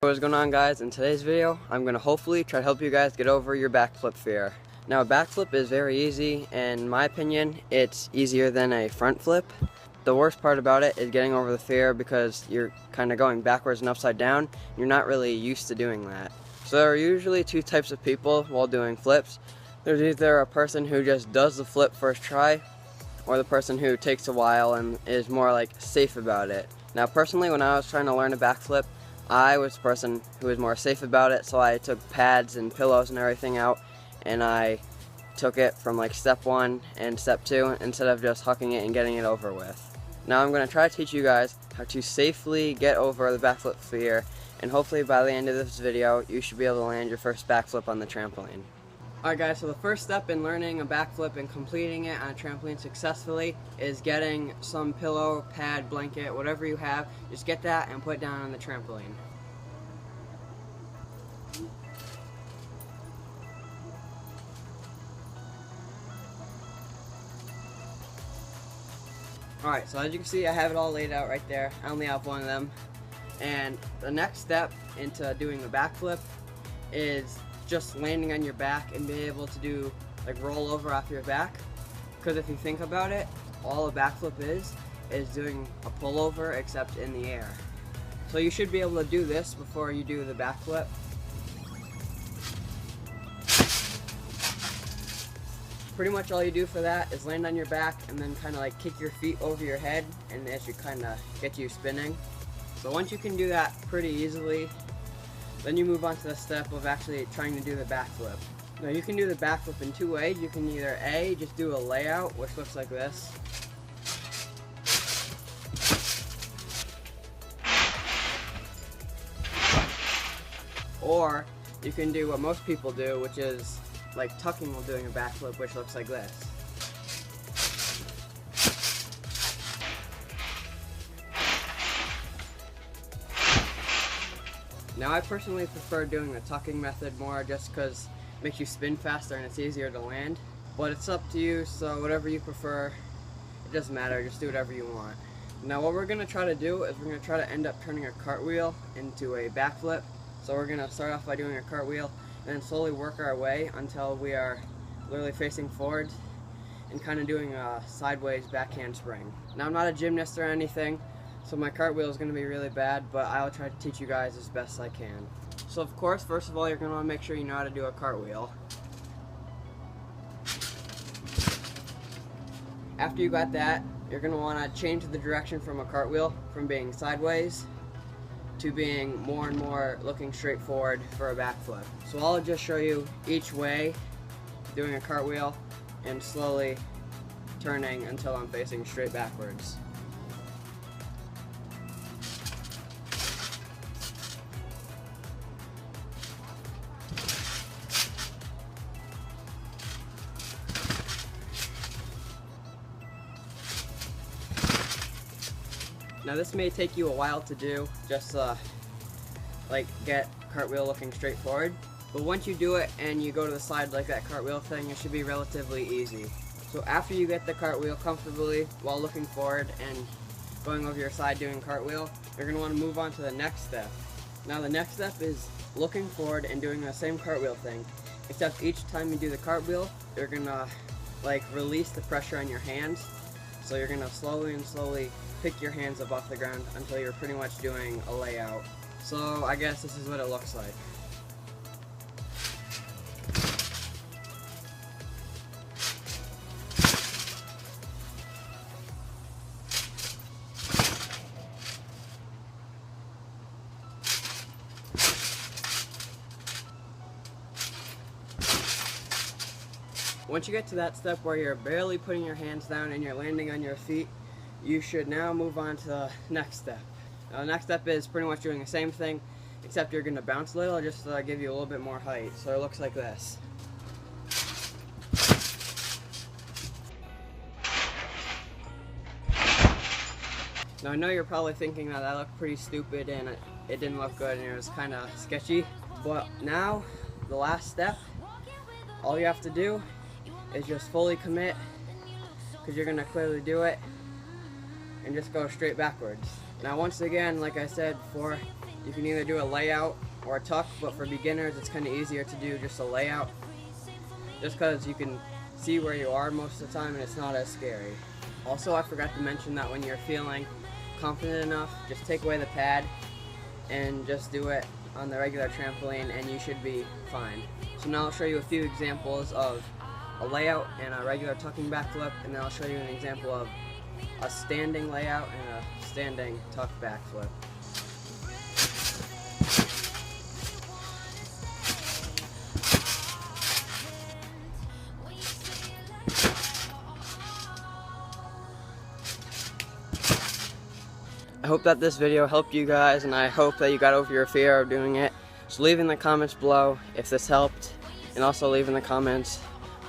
What's going on, guys? In today's video I'm going to hopefully try to help you guys get over your backflip fear. Now, a backflip is very easy, and in my opinion it's easier than a front flip. The worst part about it is getting over the fear because you're kind of going backwards and upside down. You're not really used to doing that. So there are usually two types of people while doing flips. There's either a person who just does the flip first try, or the person who takes a while and is more like safe about it. Now, personally, when I was trying to learn a backflip, I was the person who was more safe about it, so I took pads and pillows and everything out, and I took it from like step 1 and step 2 instead of just hucking it and getting it over with. Now I'm going to try to teach you guys how to safely get over the backflip fear, and hopefully by the end of this video you should be able to land your first backflip on the trampoline. Alright guys, so the first step in learning a backflip and completing it on a trampoline successfully is getting some pillow, pad, blanket, whatever you have. Just get that and put it down on the trampoline. Alright, so as you can see, I have it all laid out right there. I only have one of them. And the next step into doing the backflip is just landing on your back and being able to do like roll over off your back, because if you think about it, all a backflip is doing a pullover except in the air. So you should be able to do this before you do the backflip. Pretty much all you do for that is land on your back and then kind of like kick your feet over your head, and that should kind of get you spinning. So once you can do that pretty easily, then you move on to the step of actually trying to do the backflip. Now you can do the backflip in two ways. You can either A, just do a layout, which looks like this. Or you can do what most people do, which is like tucking while doing a backflip, which looks like this. Now I personally prefer doing the tucking method more, just because it makes you spin faster and it's easier to land. But it's up to you, so whatever you prefer, it doesn't matter, just do whatever you want. Now what we're going to try to do is we're going to try to end up turning a cartwheel into a backflip. So we're going to start off by doing a cartwheel and then slowly work our way until we are literally facing forward and kind of doing a sideways back handspring. Now I'm not a gymnast or anything, so my cartwheel is going to be really bad, but I'll try to teach you guys as best I can. So of course, first of all, you're going to want to make sure you know how to do a cartwheel. After you got that, you're going to want to change the direction from a cartwheel from being sideways to being more and more looking straight forward for a backflip. So I'll just show you each way doing a cartwheel and slowly turning until I'm facing straight backwards. Now this may take you a while to do, just like get cartwheel looking straight forward, but once you do it and you go to the side like that cartwheel thing, it should be relatively easy. So after you get the cartwheel comfortably while looking forward and going over your side doing cartwheel, you're going to want to move on to the next step. Now the next step is looking forward and doing the same cartwheel thing, except each time you do the cartwheel, you're going to like release the pressure on your hands. So you're going to slowly and slowly pick your hands up off the ground until you're pretty much doing a layout. So I guess this is what it looks like. Once you get to that step where you're barely putting your hands down and you're landing on your feet, you should now move on to the next step. Now the next step is pretty much doing the same thing, except you're going to bounce a little just to give you a little bit more height. So it looks like this. Now I know you're probably thinking that that looked pretty stupid and it didn't look good and it was kind of sketchy, but now the last step, all you have to do is just fully commit, because you're going to clearly do it, and just go straight backwards. Now once again, like I said before, You can either do a layout or a tuck, but for beginners it's kind of easier to do just a layout, just because you can see where you are most of the time and it's not as scary. Also, I forgot to mention that when you're feeling confident enough, just take away the pad and just do it on the regular trampoline and you should be fine. So now I'll show you a few examples of a layout and a regular tucking backflip, and then I'll show you an example of a standing layout and a standing tuck backflip. I hope that this video helped you guys, and I hope that you got over your fear of doing it. So leave in the comments below if this helped, and also leave in the comments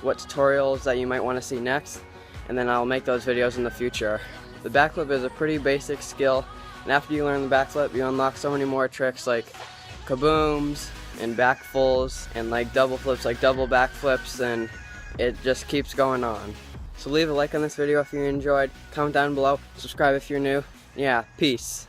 what tutorials that you might want to see next, and then I'll make those videos in the future. The backflip is a pretty basic skill, and after you learn the backflip, you unlock so many more tricks like kabooms and backfulls and like double flips, like double backflips, and it just keeps going on. So leave a like on this video if you enjoyed, comment down below, subscribe if you're new. Yeah, peace.